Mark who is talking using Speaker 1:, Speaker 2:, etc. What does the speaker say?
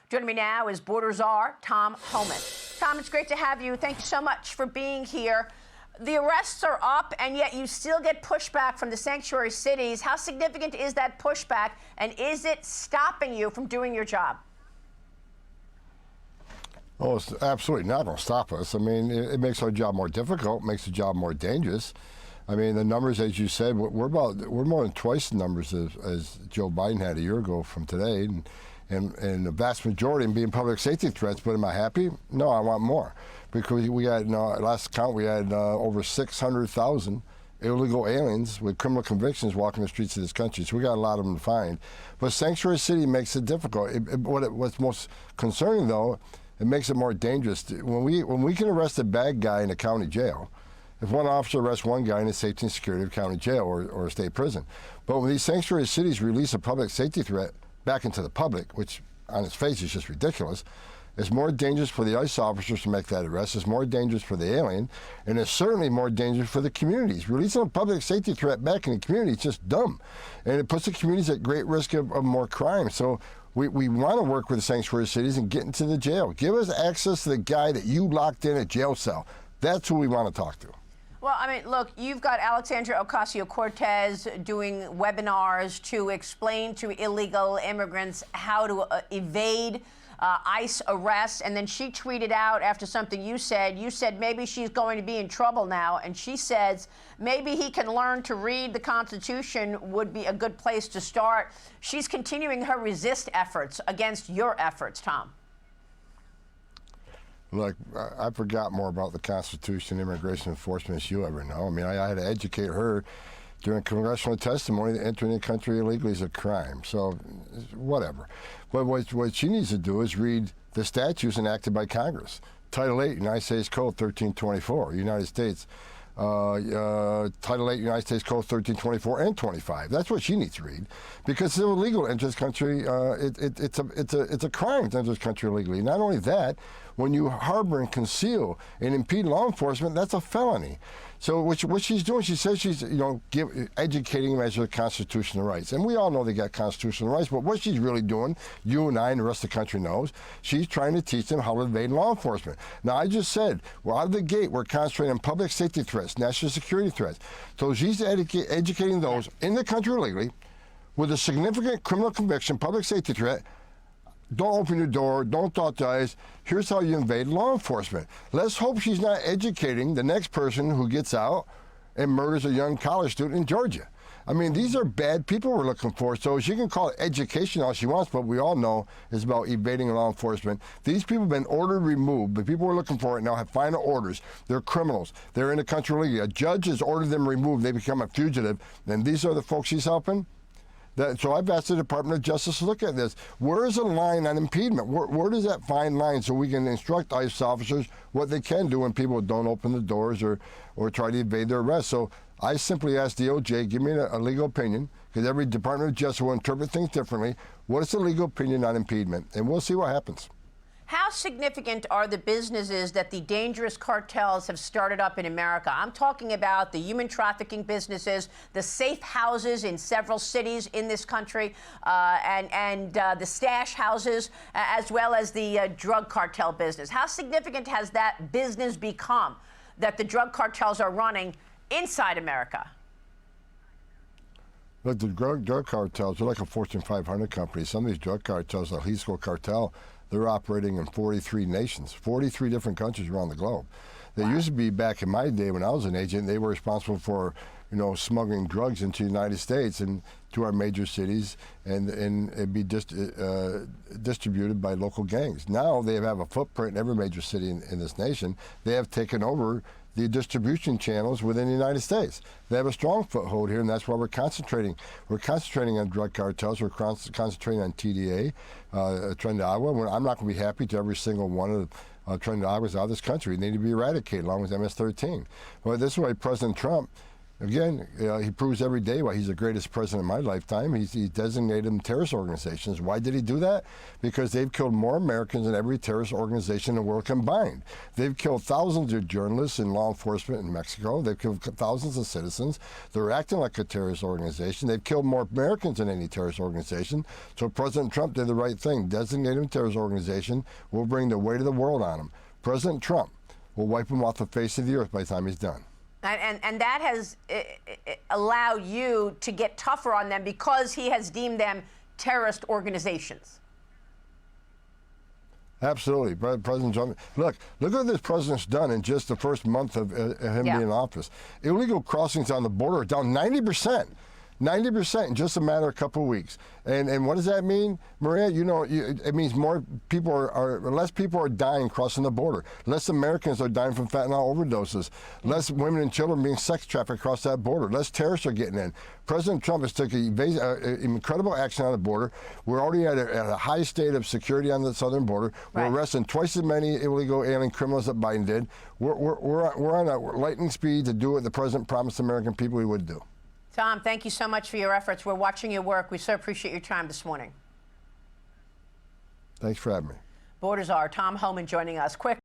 Speaker 1: Joining me now is border czar Tom Homan. Tom, it's great to have you. Thank you so much for being here. The arrests are up, and yet you still get pushback from the sanctuary cities. How significant is that pushback, and is it stopping you from doing your job?
Speaker 2: Oh, it's absolutely not going to stop us. I mean, it makes our job more difficult, makes the job more dangerous. I mean, the numbers, as you said, we're more than twice the numbers as Joe Biden had a year ago from today, and the vast majority of them being public safety threats. But am I happy? No, I want more, because we had, last count, we had over 600,000 illegal aliens with criminal convictions walking the streets of this country. So we got a lot of them to find. But sanctuary city makes it difficult. What's most concerning, though, it makes it more dangerous. When we can arrest a bad guy in a county jail, if one officer arrests one guy in the safety and security of county jail or a state prison. But when these sanctuary cities release a public safety threat back into the public, which on its face is just ridiculous, it's more dangerous for the ICE officers to make that arrest. It's more dangerous for the alien, and it's certainly more dangerous for the communities. Releasing a public safety threat back in the community is just dumb, and it puts the communities at great risk of more crime. So we want to work with the sanctuary cities and get into the jail. Give us access to the guy that you locked in a jail cell. That's who we want to talk to.
Speaker 1: Well, I mean, look, you've got Alexandria Ocasio-Cortez doing webinars to explain to illegal immigrants how to evade ICE arrests, and then she tweeted out after something you said maybe she's going to be in trouble now, and she says maybe he can learn to read the Constitution would be a good place to start. She's continuing her resist efforts against your efforts, Tom.
Speaker 2: Look, I forgot more about the Constitution and immigration enforcement as you ever know. I mean, I had to educate her during congressional testimony that entering the country illegally is a crime. So, whatever. But what she needs to do is read the statutes enacted by Congress. Title 8, United States Code 1324, United States. Title 8, United States Code 1324 and 25. That's what she needs to read, because it's illegal to enter this country. It's a crime to enter this country illegally. Not only that, when you harbor and conceal and impede law enforcement, that's a felony. So what she's doing, she says she's educating them as to the constitutional rights, and we all know they got constitutional rights. But what she's really doing, you and I and the rest of the country knows, she's trying to teach them how to evade law enforcement. Now, I just said, well, out of the gate, we're concentrating on public safety threats, national security threats. So she's educating those in the country illegally with a significant criminal conviction, public safety threat. Don't open your door, don't dot the I's. Here's how you invade law enforcement. Let's hope she's not educating the next person who gets out and murders a young college student in Georgia. I mean, these are bad people we're looking for. So she can call it education all she wants, but we all know it's about evading law enforcement. These people have been ordered removed. The people we're looking for right now have final orders. They're criminals. They're in the country illegally. A judge has ordered them removed. They become a fugitive. And these are the folks she's helping? So I've asked the Department of Justice to look at this. Where is the line on impediment? Where does that fine line so we can instruct ICE officers what they can do when people don't open the doors or try to evade their arrest? So I simply asked DOJ, give me a legal opinion, because every Department of Justice will interpret things differently. What is the legal opinion on impediment? And we'll see what happens.
Speaker 1: How significant are the businesses that the dangerous cartels have started up in America? I'm talking about the human trafficking businesses, the safe houses in several cities in this country, and the stash houses, as well as the drug cartel business. How significant has that business become that the drug cartels are running inside America?
Speaker 2: Look, the drug cartels are like a Fortune 500 company. Some of these drug cartels, the Jalisco cartel, they're operating in 43 nations, 43 different countries around the globe. They used to be, back in my day when I was an agent, they were responsible for, smuggling drugs into the United States and to our major cities, and it'd be distributed by local gangs. Now they have a footprint in every major city in this nation. They have taken over the distribution channels within the United States. They have a strong foothold here, and that's why we're concentrating. We're concentrating on drug cartels. We're concentrating on TDA, Tren de Agua. I'm not going to be happy to every single one of Tren de Aguas out of this country. They need to be eradicated, along with MS-13. Well, this is why President Trump Again, he proves every day why he's the greatest president in my lifetime. He designated them terrorist organizations. Why did he do that? Because they've killed more Americans than every terrorist organization in the world combined. They've killed thousands of journalists and law enforcement in Mexico. They've killed thousands of citizens. They're acting like a terrorist organization. They've killed more Americans than any terrorist organization. So President Trump did the right thing. Designate them a terrorist organization. We'll bring the weight of the world on them. President Trump will wipe them off the face of the earth by the time he's done.
Speaker 1: And that has allowed you to get tougher on them because he has deemed them terrorist organizations.
Speaker 2: Absolutely. President Trump, look what this president's done in just the first month of him being in office. Illegal crossings on the border are down 90%. 90% in just a matter of a couple of weeks. And what does that mean, Maria? You know, it means less people are dying crossing the border. Less Americans are dying from fentanyl overdoses. Less women and children being sex trafficked across that border. Less terrorists are getting in. President Trump has taken incredible action on the border. We're already at a high state of security on the southern border. We're arresting twice as many illegal alien criminals that Biden did. We're on a lightning speed to do what the president promised the American people he would do.
Speaker 1: Tom, thank you so much for your efforts. We're watching your work. We so appreciate your time this morning.
Speaker 2: Thanks for having me.
Speaker 1: Border Czar Tom Homan joining us. Quick.